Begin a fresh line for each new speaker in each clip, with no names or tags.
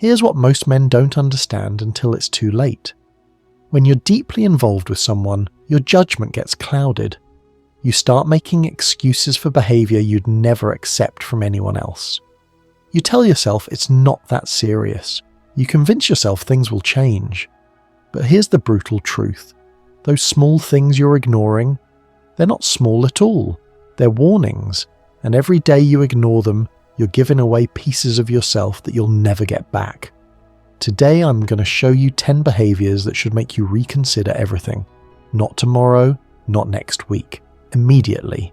Here's what most men don't understand until it's too late. When you're deeply involved with someone, your judgment gets clouded. You start making excuses for behaviour you'd never accept from anyone else. You tell yourself it's not that serious. You convince yourself things will change. But here's the brutal truth. Those small things you're ignoring, they're not small at all. They're warnings, and every day you ignore them, you're giving away pieces of yourself that you'll never get back. Today I'm going to show you 10 behaviours that should make you reconsider everything. Not tomorrow, not next week. Immediately.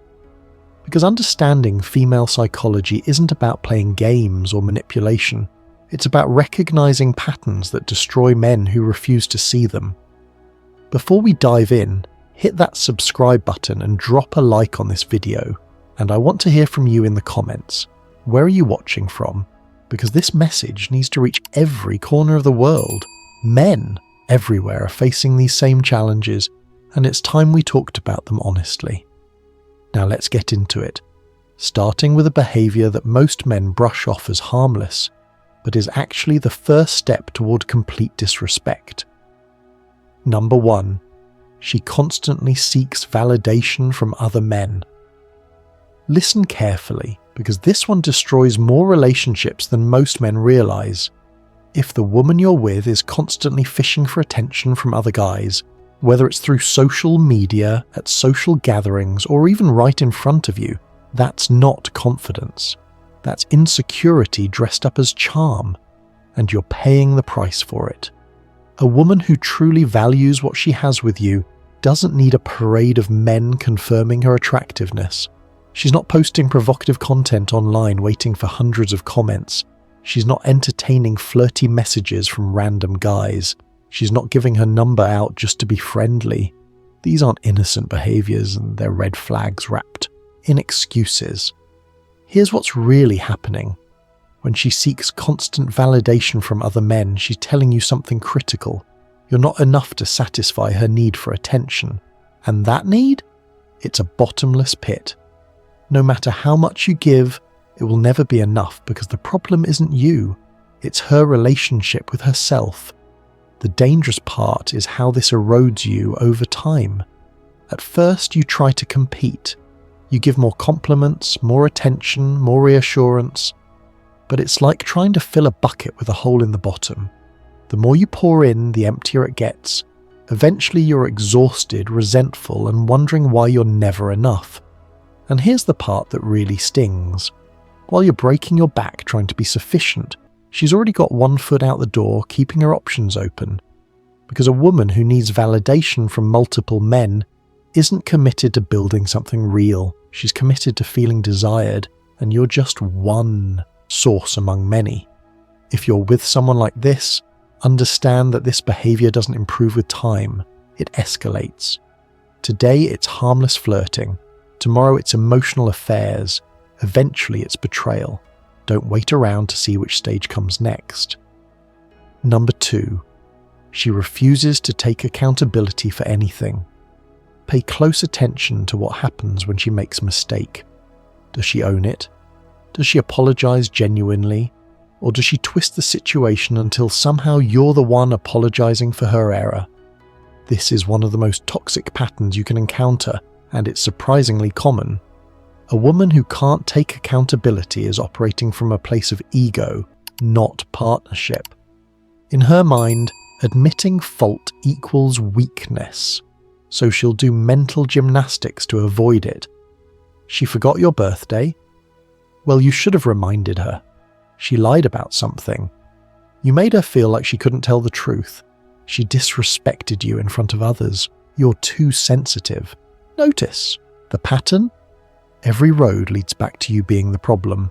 Because understanding female psychology isn't about playing games or manipulation. It's about recognizing patterns that destroy men who refuse to see them. Before we dive in, hit that subscribe button and drop a like on this video. And I want to hear from you in the comments. Where are you watching from? Because this message needs to reach every corner of the world. Men everywhere are facing these same challenges, and it's time we talked about them honestly. Now let's get into it, starting with a behaviour that most men brush off as harmless, but is actually the first step toward complete disrespect. Number 1. She constantly seeks validation from other men. Listen carefully, because this one destroys more relationships than most men realise. If the woman you're with is constantly fishing for attention from other guys, whether it's through social media, at social gatherings, or even right in front of you, that's not confidence. That's insecurity dressed up as charm, and you're paying the price for it. A woman who truly values what she has with you doesn't need a parade of men confirming her attractiveness. She's not posting provocative content online waiting for hundreds of comments. She's not entertaining flirty messages from random guys. She's not giving her number out just to be friendly. These aren't innocent behaviours, and they're red flags wrapped in excuses. Here's what's really happening. When she seeks constant validation from other men, she's telling you something critical. You're not enough to satisfy her need for attention. And that need? It's a bottomless pit. No matter how much you give, it will never be enough, because the problem isn't you. It's her relationship with herself. The dangerous part is how this erodes you over time. At first, you try to compete. You give more compliments, more attention, more reassurance. But it's like trying to fill a bucket with a hole in the bottom. The more you pour in, the emptier it gets. Eventually, you're exhausted, resentful, and wondering why you're never enough. And here's the part that really stings. While you're breaking your back trying to be sufficient, she's already got one foot out the door, keeping her options open. Because a woman who needs validation from multiple men isn't committed to building something real. She's committed to feeling desired, and you're just one source among many. If you're with someone like this, understand that this behaviour doesn't improve with time. It escalates. Today it's harmless flirting. Tomorrow it's emotional affairs. Eventually it's betrayal. Don't wait around to see which stage comes next. Number 2. She refuses to take accountability for anything. Pay close attention to what happens when she makes a mistake. Does she own it? Does she apologise genuinely? Or does she twist the situation until somehow you're the one apologising for her error? This is one of the most toxic patterns you can encounter, and it's surprisingly common. A woman who can't take accountability is operating from a place of ego, not partnership. In her mind, admitting fault equals weakness, so she'll do mental gymnastics to avoid it. She forgot your birthday? Well, you should have reminded her. She lied about something. You made her feel like she couldn't tell the truth. She disrespected you in front of others. You're too sensitive. Notice the pattern? Every road leads back to you being the problem.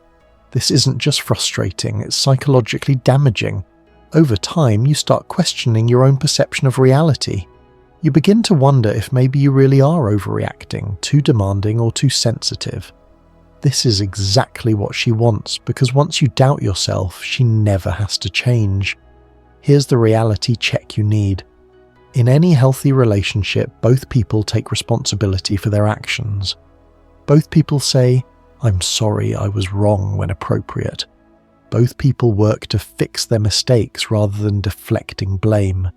This isn't just frustrating, it's psychologically damaging. Over time, you start questioning your own perception of reality. You begin to wonder if maybe you really are overreacting, too demanding or too sensitive. This is exactly what she wants, because once you doubt yourself, she never has to change. Here's the reality check you need. In any healthy relationship, both people take responsibility for their actions. Both people say, "I'm sorry, I was wrong," when appropriate. Both people work to fix their mistakes rather than deflecting blame.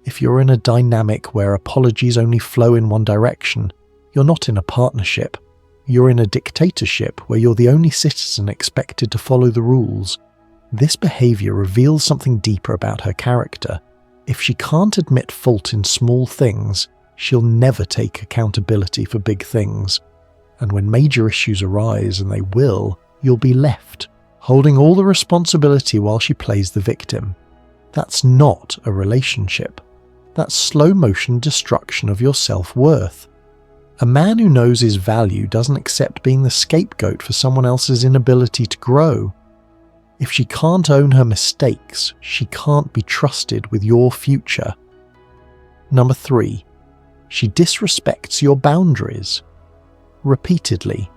If you're in a dynamic where apologies only flow in one direction, you're not in a partnership. You're in a dictatorship where you're the only citizen expected to follow the rules. This behavior reveals something deeper about her character. If she can't admit fault in small things, she'll never take accountability for big things. And when major issues arise, and they will, you'll be left, holding all the responsibility while she plays the victim. That's not a relationship. That's slow-motion destruction of your self-worth. A man who knows his value doesn't accept being the scapegoat for someone else's inability to grow. If she can't own her mistakes, she can't be trusted with your future. Number 3. She disrespects your boundaries. Repeatedly.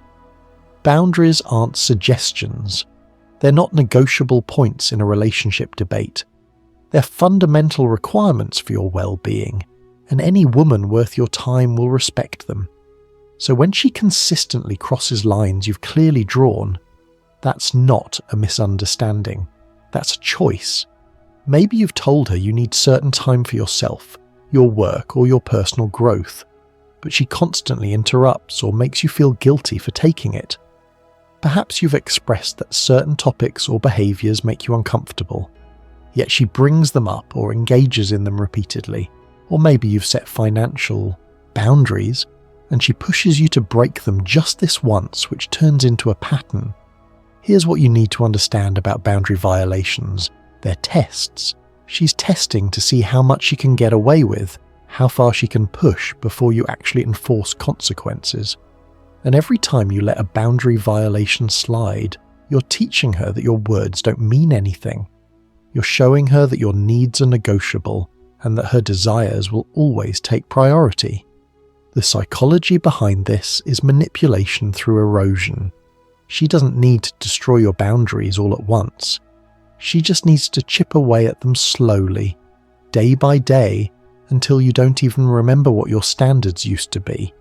Boundaries aren't suggestions. They're not negotiable points in a relationship debate. They're fundamental requirements for your well-being, and any woman worth your time will respect them. So when she consistently crosses lines you've clearly drawn, that's not a misunderstanding. That's a choice. Maybe you've told her you need certain time for yourself, your work, or your personal growth, but she constantly interrupts or makes you feel guilty for taking it. Perhaps you've expressed that certain topics or behaviours make you uncomfortable, yet she brings them up or engages in them repeatedly. Or maybe you've set financial boundaries and she pushes you to break them just this once, which turns into a pattern. Here's what you need to understand about boundary violations. They're tests. She's testing to see how much she can get away with, how far she can push before you actually enforce consequences. And every time you let a boundary violation slide, you're teaching her that your words don't mean anything. You're showing her that your needs are negotiable and that her desires will always take priority. The psychology behind this is manipulation through erosion. She doesn't need to destroy your boundaries all at once. She just needs to chip away at them slowly, day by day, until you don't even remember what your standards used to be.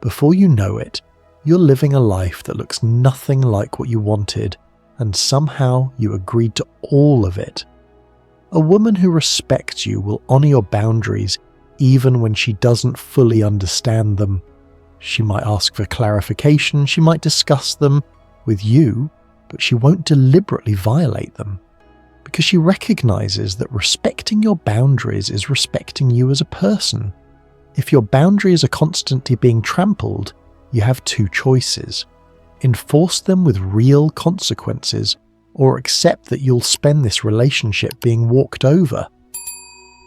Before you know it, you're living a life that looks nothing like what you wanted, and somehow you agreed to all of it. A woman who respects you will honor your boundaries even when she doesn't fully understand them. She might ask for clarification, she might discuss them with you, but she won't deliberately violate them, because she recognizes that respecting your boundaries is respecting you as a person. If your boundaries are constantly being trampled, you have two choices: enforce them with real consequences, or accept that you'll spend this relationship being walked over.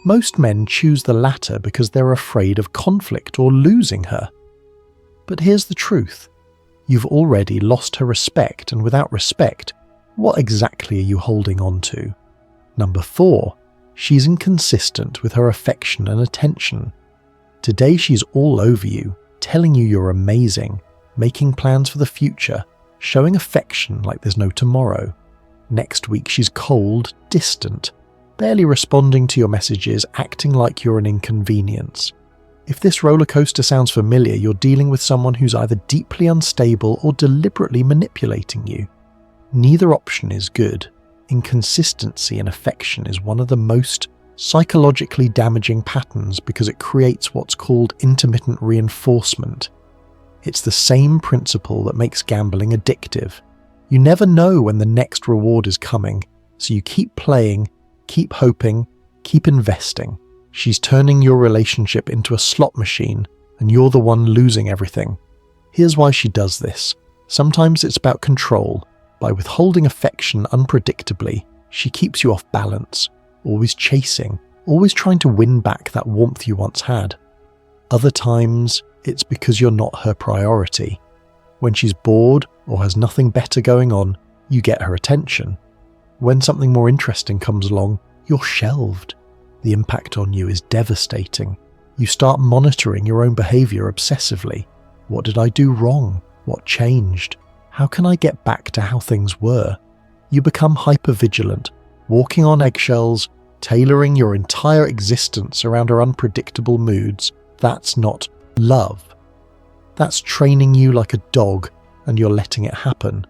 Most men choose the latter because they're afraid of conflict or losing her. But here's the truth. You've already lost her respect, and without respect, what exactly are you holding on to? Number 4, she's inconsistent with her affection and attention. Today she's all over you, telling you you're amazing, making plans for the future, showing affection like there's no tomorrow. Next week she's cold, distant, barely responding to your messages, acting like you're an inconvenience. If this roller coaster sounds familiar, you're dealing with someone who's either deeply unstable or deliberately manipulating you. Neither option is good. Inconsistency in affection is one of the most psychologically damaging patterns because it creates what's called intermittent reinforcement. It's the same principle that makes gambling addictive. You never know when the next reward is coming, so you keep playing, keep hoping, keep investing. She's turning your relationship into a slot machine, and you're the one losing everything. Here's why she does this. Sometimes it's about control. By withholding affection unpredictably, she keeps you off balance, always chasing, always trying to win back that warmth you once had. Other times, it's because you're not her priority. When she's bored or has nothing better going on, you get her attention. When something more interesting comes along, you're shelved. The impact on you is devastating. You start monitoring your own behavior obsessively. What did I do wrong? What changed? How can I get back to how things were? You become hypervigilant, walking on eggshells, tailoring your entire existence around her unpredictable moods. That's not love. That's training you like a dog, and you're letting it happen.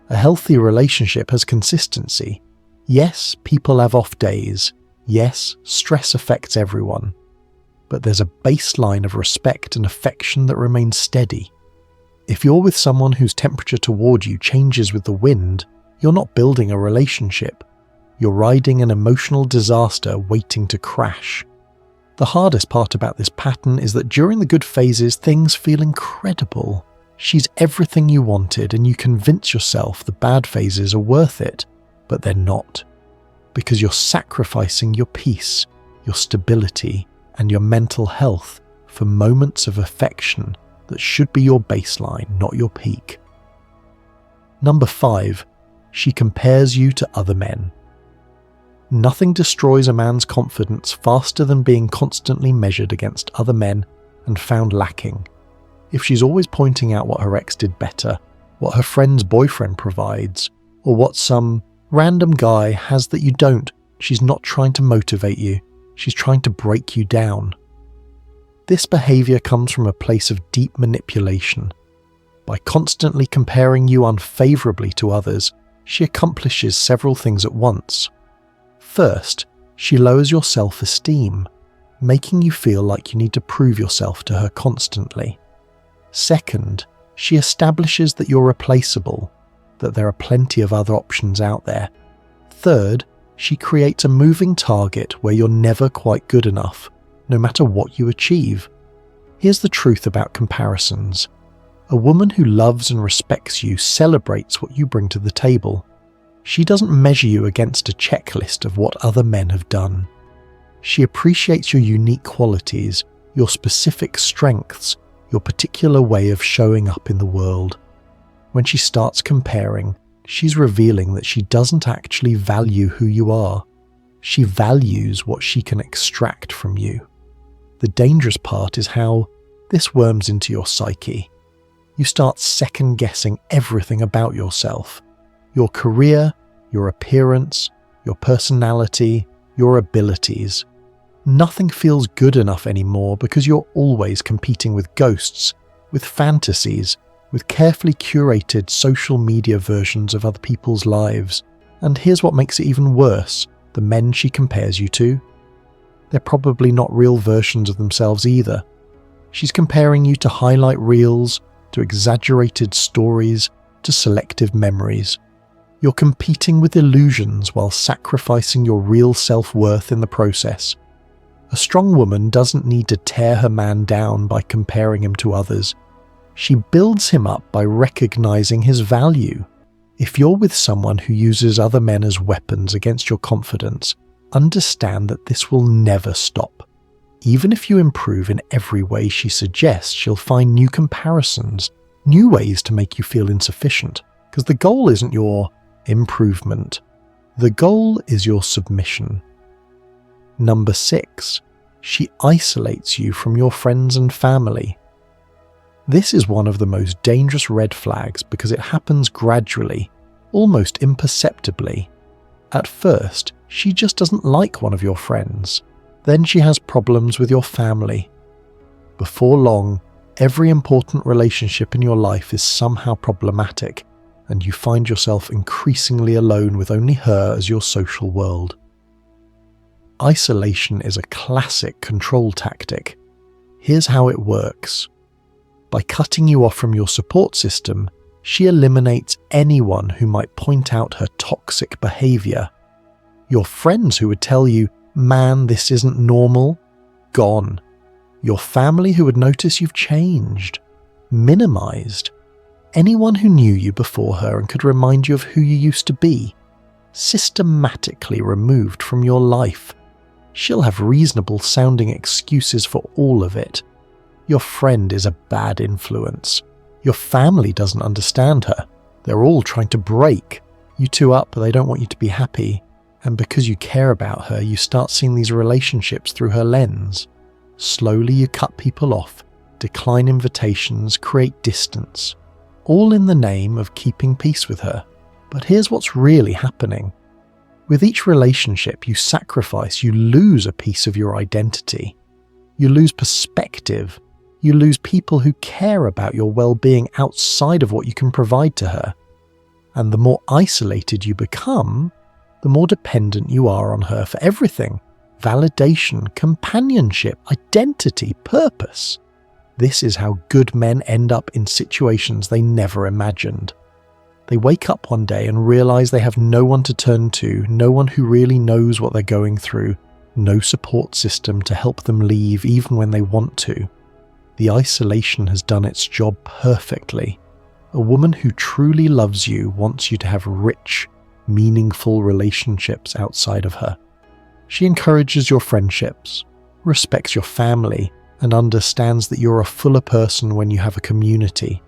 A healthy relationship has consistency. Yes, people have off days. Yes, stress affects everyone. But there's a baseline of respect and affection that remains steady. If you're with someone whose temperature toward you changes with the wind, you're not building a relationship. You're riding an emotional disaster waiting to crash. The hardest part about this pattern is that during the good phases, things feel incredible. She's everything you wanted, and you convince yourself the bad phases are worth it, but they're not. Because you're sacrificing your peace, your stability, and your mental health for moments of affection that should be your baseline, not your peak. Number 5, she compares you to other men. Nothing destroys a man's confidence faster than being constantly measured against other men and found lacking. If she's always pointing out what her ex did better, what her friend's boyfriend provides, or what some random guy has that you don't, she's not trying to motivate you, she's trying to break you down. This behavior comes from a place of deep manipulation. By constantly comparing you unfavorably to others, she accomplishes several things at once. First, she lowers your self-esteem, making you feel like you need to prove yourself to her constantly. Second, she establishes that you're replaceable, that there are plenty of other options out there. Third, she creates a moving target where you're never quite good enough, no matter what you achieve. Here's the truth about comparisons. A woman who loves and respects you celebrates what you bring to the table. She doesn't measure you against a checklist of what other men have done. She appreciates your unique qualities, your specific strengths, your particular way of showing up in the world. When she starts comparing, she's revealing that she doesn't actually value who you are. She values what she can extract from you. The dangerous part is how this worms into your psyche. You start second-guessing everything about yourself. Your career, your appearance, your personality, your abilities. Nothing feels good enough anymore because you're always competing with ghosts, with fantasies, with carefully curated social media versions of other people's lives. And here's what makes it even worse: the men she compares you to, they're probably not real versions of themselves either. She's comparing you to highlight reels, to exaggerated stories, to selective memories. You're competing with illusions while sacrificing your real self-worth in the process. A strong woman doesn't need to tear her man down by comparing him to others. She builds him up by recognizing his value. If you're with someone who uses other men as weapons against your confidence, understand that this will never stop. Even if you improve in every way she suggests, she'll find new comparisons, new ways to make you feel insufficient, because the goal isn't your improvement. The goal is your submission. Number 6, she isolates you from your friends and family. This is one of the most dangerous red flags because it happens gradually, almost imperceptibly. At first, she just doesn't like one of your friends. Then she has problems with your family. Before long, every important relationship in your life is somehow problematic, and you find yourself increasingly alone with only her as your social world. Isolation is a classic control tactic. Here's how it works. By cutting you off from your support system, she eliminates anyone who might point out her toxic behavior. Your friends who would tell you, "Man, this isn't normal," gone. Your family who would notice you've changed, minimized. Anyone who knew you before her and could remind you of who you used to be, systematically removed from your life. She'll have reasonable sounding excuses for all of it. Your friend is a bad influence. Your family doesn't understand her. They're all trying to break you two up, but they don't want you to be happy. And because you care about her, you start seeing these relationships through her lens. Slowly you cut people off, decline invitations, create distance, all in the name of keeping peace with her. But here's what's really happening. With each relationship you sacrifice, you lose a piece of your identity. You lose perspective. You lose people who care about your well-being outside of what you can provide to her. And the more isolated you become, the more dependent you are on her for everything: validation, companionship, identity, purpose. This is how good men end up in situations they never imagined. They wake up one day and realize they have no one to turn to, no one who really knows what they're going through, no support system to help them leave even when they want to. The isolation has done its job perfectly. A woman who truly loves you wants you to have rich, meaningful relationships outside of her. She encourages your friendships, respects your family, and understands that you're a fuller person when you have a community.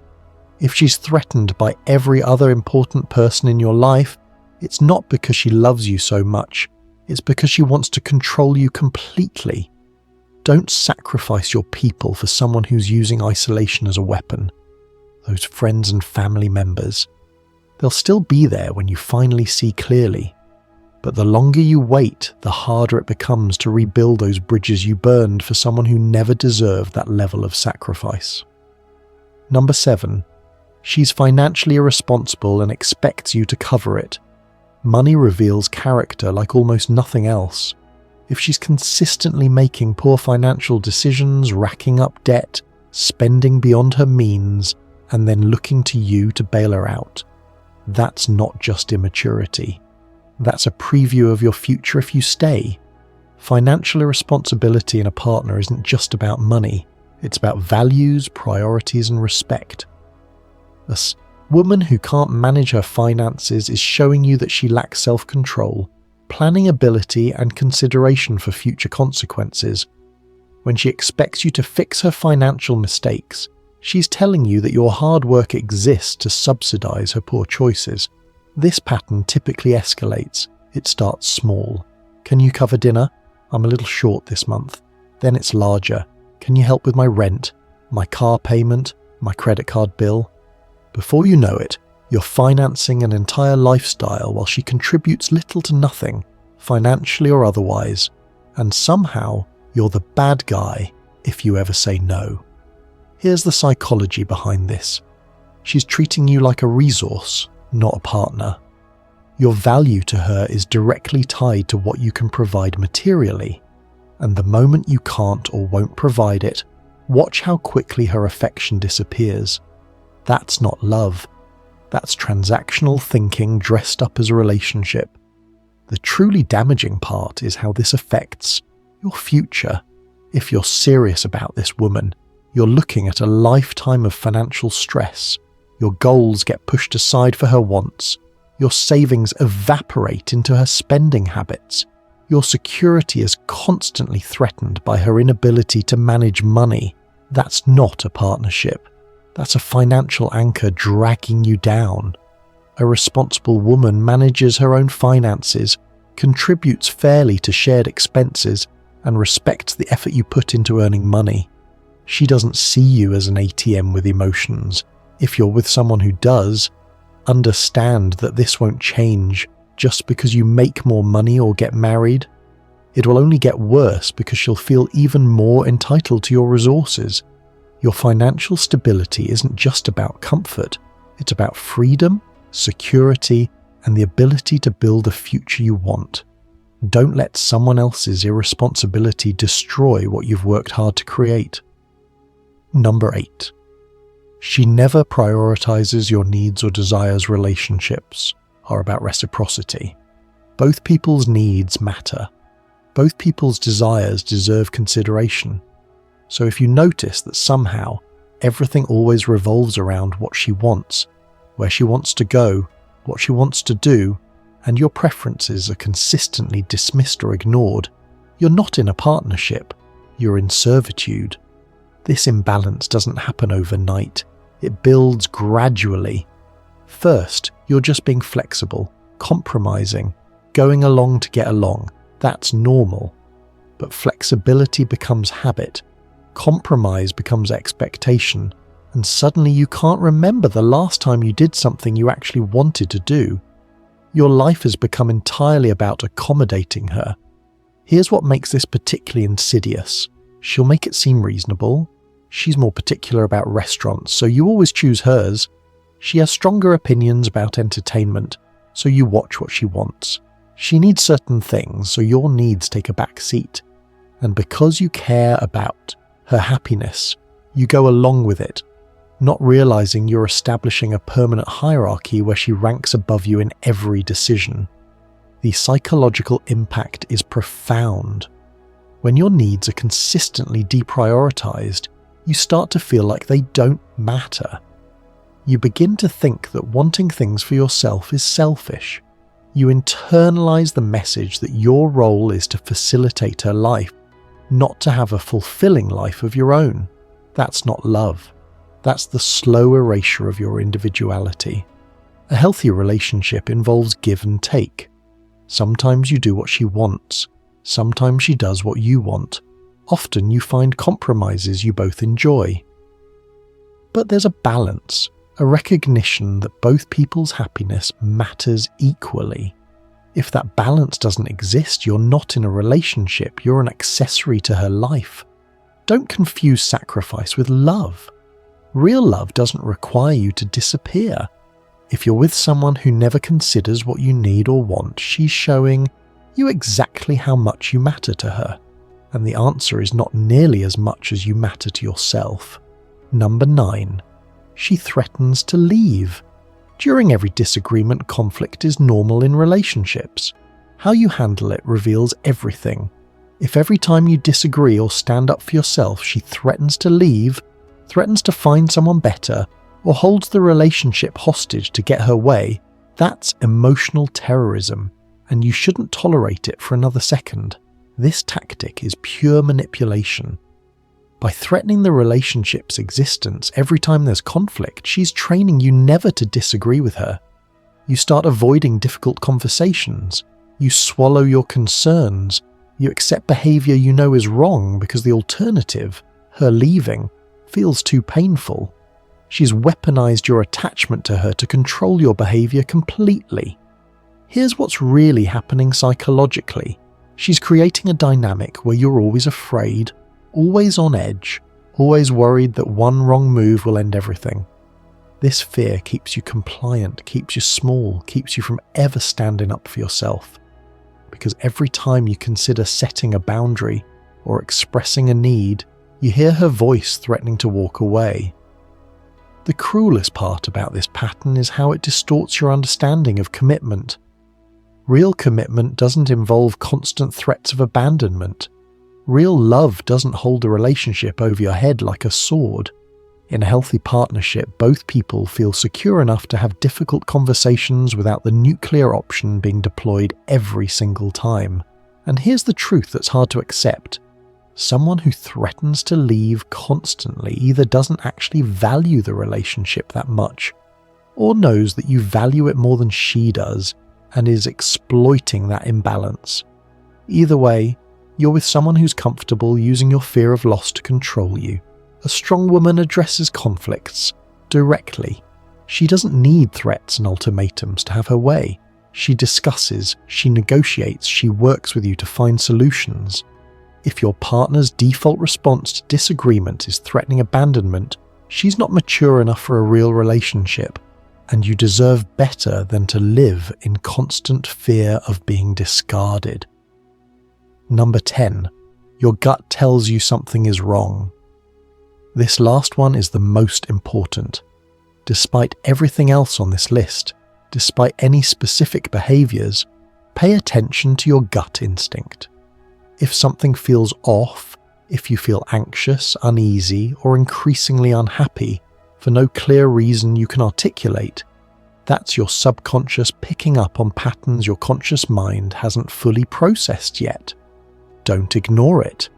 If she's threatened by every other important person in your life, it's not because she loves you so much, it's because she wants to control you completely. Don't sacrifice your people for someone who's using isolation as a weapon. Those friends and family members, they'll still be there when you finally see clearly. But the longer you wait, the harder it becomes to rebuild those bridges you burned for someone who never deserved that level of sacrifice. Number 7. She's financially irresponsible and expects you to cover it. Money reveals character like almost nothing else. If she's consistently making poor financial decisions, racking up debt, spending beyond her means, and then looking to you to bail her out, that's not just immaturity. That's a preview of your future if you stay. Financial irresponsibility in a partner isn't just about money. It's about values, priorities, and respect. A woman who can't manage her finances is showing you that she lacks self-control, planning ability, and consideration for future consequences. When she expects you to fix her financial mistakes, she's telling you that your hard work exists to subsidize her poor choices. This pattern typically escalates. It starts small. Can you cover dinner? I'm a little short this month. Then it's larger. Can you help with my rent, my car payment, my credit card bill? Before you know it, you're financing an entire lifestyle while she contributes little to nothing, financially or otherwise, and somehow you're the bad guy if you ever say no. Here's the psychology behind this. She's treating you like a resource, not a partner. Your value to her is directly tied to what you can provide materially, and the moment you can't or won't provide it, watch how quickly her affection disappears. That's not love. That's transactional thinking dressed up as a relationship. The truly damaging part is how this affects your future. If you're serious about this woman, you're looking at a lifetime of financial stress. Your goals get pushed aside for her wants. Your savings evaporate into her spending habits. Your security is constantly threatened by her inability to manage money. That's not a partnership. That's a financial anchor dragging you down. A responsible woman manages her own finances, contributes fairly to shared expenses, and respects the effort you put into earning money. She doesn't see you as an ATM with emotions. If you're with someone who does, understand that this won't change just because you make more money or get married. It will only get worse because she'll feel even more entitled to your resources. Your financial stability isn't just about comfort, it's about freedom, security, and the ability to build a future you want. Don't let someone else's irresponsibility destroy what you've worked hard to create. Number 8. She never prioritizes your needs or desires. Relationships are about reciprocity. Both people's needs matter. Both people's desires deserve consideration. So if you notice that somehow everything always revolves around what she wants, where she wants to go, what she wants to do, and your preferences are consistently dismissed or ignored, you're not in a partnership, you're in servitude. This imbalance doesn't happen overnight, it builds gradually. First, you're just being flexible, compromising, going along to get along. That's normal. But flexibility becomes habit. Compromise becomes expectation, and suddenly you can't remember the last time you did something you actually wanted to do. Your life has become entirely about accommodating her. Here's what makes this particularly insidious. She'll make it seem reasonable. She's more particular about restaurants, so you always choose hers. She has stronger opinions about entertainment, so you watch what she wants. She needs certain things, so your needs take a back seat. And because you care about her happiness, you go along with it, not realizing you're establishing a permanent hierarchy where she ranks above you in every decision. The psychological impact is profound. When your needs are consistently deprioritized, you start to feel like they don't matter. You begin to think that wanting things for yourself is selfish. You internalize the message that your role is to facilitate her life, not to have a fulfilling life of your own. That's not love. That's the slow erasure of your individuality. A healthy relationship involves give and take. Sometimes you do what she wants. Sometimes she does what you want. Often you find compromises you both enjoy. But there's a balance, a recognition that both people's happiness matters equally. If that balance doesn't exist, you're not in a relationship, you're an accessory to her life. Don't confuse sacrifice with love. Real love doesn't require you to disappear. If you're with someone who never considers what you need or want, she's showing you exactly how much you matter to her. And the answer is not nearly as much as you matter to yourself. Number 9. She threatens to leave. During every disagreement, conflict is normal in relationships. How you handle it reveals everything. If every time you disagree or stand up for yourself, she threatens to leave, threatens to find someone better, or holds the relationship hostage to get her way, that's emotional terrorism, and you shouldn't tolerate it for another second. This tactic is pure manipulation. By threatening the relationship's existence every time there's conflict, she's training you never to disagree with her. You start avoiding difficult conversations. You swallow your concerns. You accept behavior you know is wrong because the alternative, her leaving, feels too painful. She's weaponized your attachment to her to control your behavior completely. Here's what's really happening psychologically. She's creating a dynamic where you're always afraid, always on edge, always worried that one wrong move will end everything. This fear keeps you compliant, keeps you small, keeps you from ever standing up for yourself. Because every time you consider setting a boundary or expressing a need, you hear her voice threatening to walk away. The cruelest part about this pattern is how it distorts your understanding of commitment. Real commitment doesn't involve constant threats of abandonment. Real love doesn't hold a relationship over your head like a sword. In a healthy partnership, both people feel secure enough to have difficult conversations without the nuclear option being deployed every single time. And here's the truth that's hard to accept. Someone who threatens to leave constantly either doesn't actually value the relationship that much, or knows that you value it more than she does and is exploiting that imbalance. Either way, you're with someone who's comfortable using your fear of loss to control you. A strong woman addresses conflicts directly. She doesn't need threats and ultimatums to have her way. She discusses, she negotiates, she works with you to find solutions. If your partner's default response to disagreement is threatening abandonment, she's not mature enough for a real relationship, and you deserve better than to live in constant fear of being discarded. Number 10. Your gut tells you something is wrong. This last one is the most important. Despite everything else on this list, despite any specific behaviors, pay attention to your gut instinct. If something feels off, if you feel anxious, uneasy, or increasingly unhappy for no clear reason you can articulate, that's your subconscious picking up on patterns your conscious mind hasn't fully processed yet. Don't ignore it.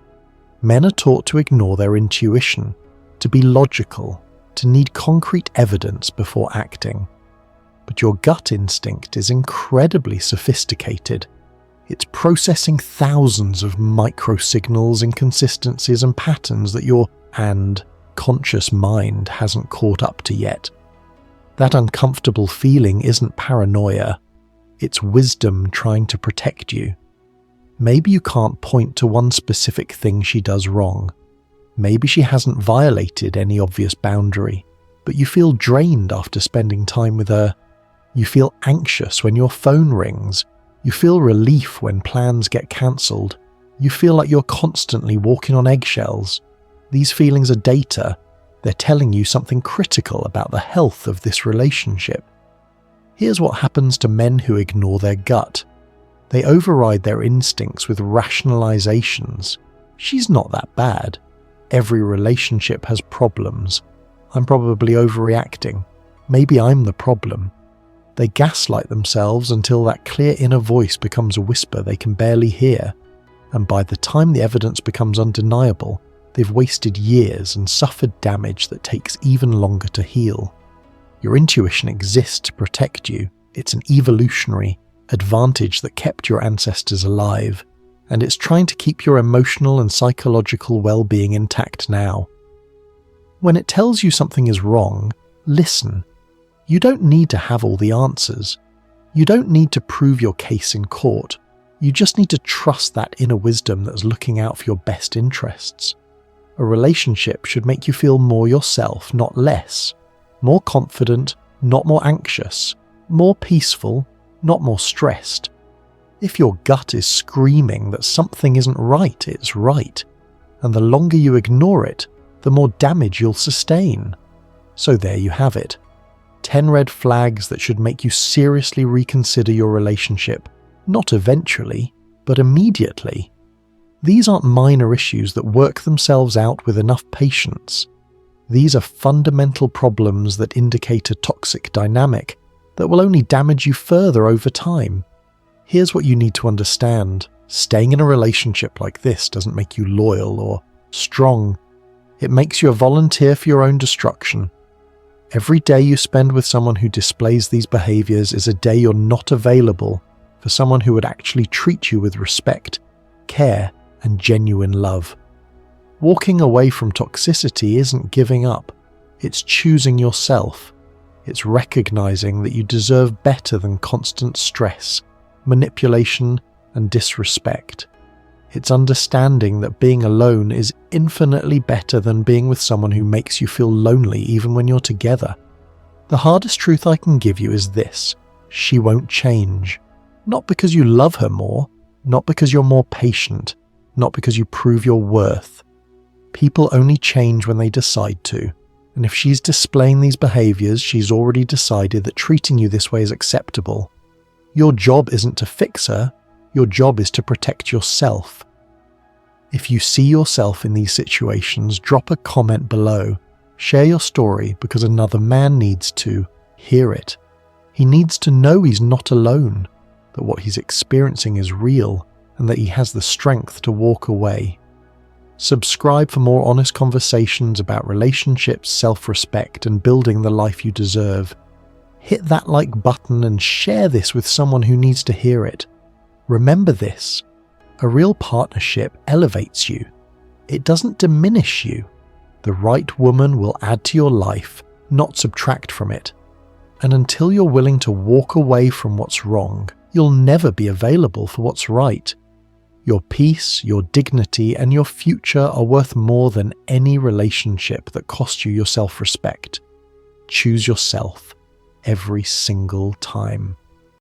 Men are taught to ignore their intuition, to be logical, to need concrete evidence before acting. But your gut instinct is incredibly sophisticated. It's processing thousands of micro-signals, inconsistencies and patterns that your conscious mind hasn't caught up to yet. That uncomfortable feeling isn't paranoia. It's wisdom trying to protect you. Maybe you can't point to one specific thing she does wrong. Maybe she hasn't violated any obvious boundary. but you feel drained after spending time with her. You feel anxious when your phone rings. You feel relief when plans get cancelled. You feel like you're constantly walking on eggshells. These feelings are data. They're telling you something critical about the health of this relationship. Here's what happens to men who ignore their gut. They override their instincts with rationalizations. She's not that bad. Every relationship has problems. I'm probably overreacting. Maybe I'm the problem. They gaslight themselves until that clear inner voice becomes a whisper they can barely hear. And by the time the evidence becomes undeniable, they've wasted years and suffered damage that takes even longer to heal. Your intuition exists to protect you. It's an evolutionary advantage that kept your ancestors alive, and it's trying to keep your emotional and psychological well-being intact now. When it tells you something is wrong, listen. You don't need to have all the answers. You don't need to prove your case in court. You just need to trust that inner wisdom that's looking out for your best interests. A relationship should make you feel more yourself, not less. More confident, not more anxious. More peaceful, not more stressed. If your gut is screaming that something isn't right, it's right. And the longer you ignore it, the more damage you'll sustain. So there you have it. 10 red flags that should make you seriously reconsider your relationship. Not eventually, but immediately. These aren't minor issues that work themselves out with enough patience. These are fundamental problems that indicate a toxic dynamic that will only damage you further over time. Here's what you need to understand. Staying in a relationship like this doesn't make you loyal or strong. It makes you a volunteer for your own destruction. Every day you spend with someone who displays these behaviors is a day you're not available for someone who would actually treat you with respect, care, and genuine love. Walking away from toxicity isn't giving up. It's choosing yourself. It's recognizing that you deserve better than constant stress, manipulation, and disrespect. It's understanding that being alone is infinitely better than being with someone who makes you feel lonely even when you're together. The hardest truth I can give you is this: she won't change. Not because you love her more, not because you're more patient, not because you prove your worth. People only change when they decide to, and if she's displaying these behaviors, she's already decided that treating you this way is acceptable. Your job isn't to fix her, your job is to protect yourself. If you see yourself in these situations, drop a comment below. Share your story because another man needs to hear it. He needs to know he's not alone, that what he's experiencing is real, and that he has the strength to walk away. Subscribe for more honest conversations about relationships, self-respect, and building the life you deserve. Hit that like button and share this with someone who needs to hear it. Remember this: a real partnership elevates you. It doesn't diminish you. The right woman will add to your life, not subtract from it. And until you're willing to walk away from what's wrong, you'll never be available for what's right. Your peace, your dignity, and your future are worth more than any relationship that costs you your self-respect. Choose yourself every single time.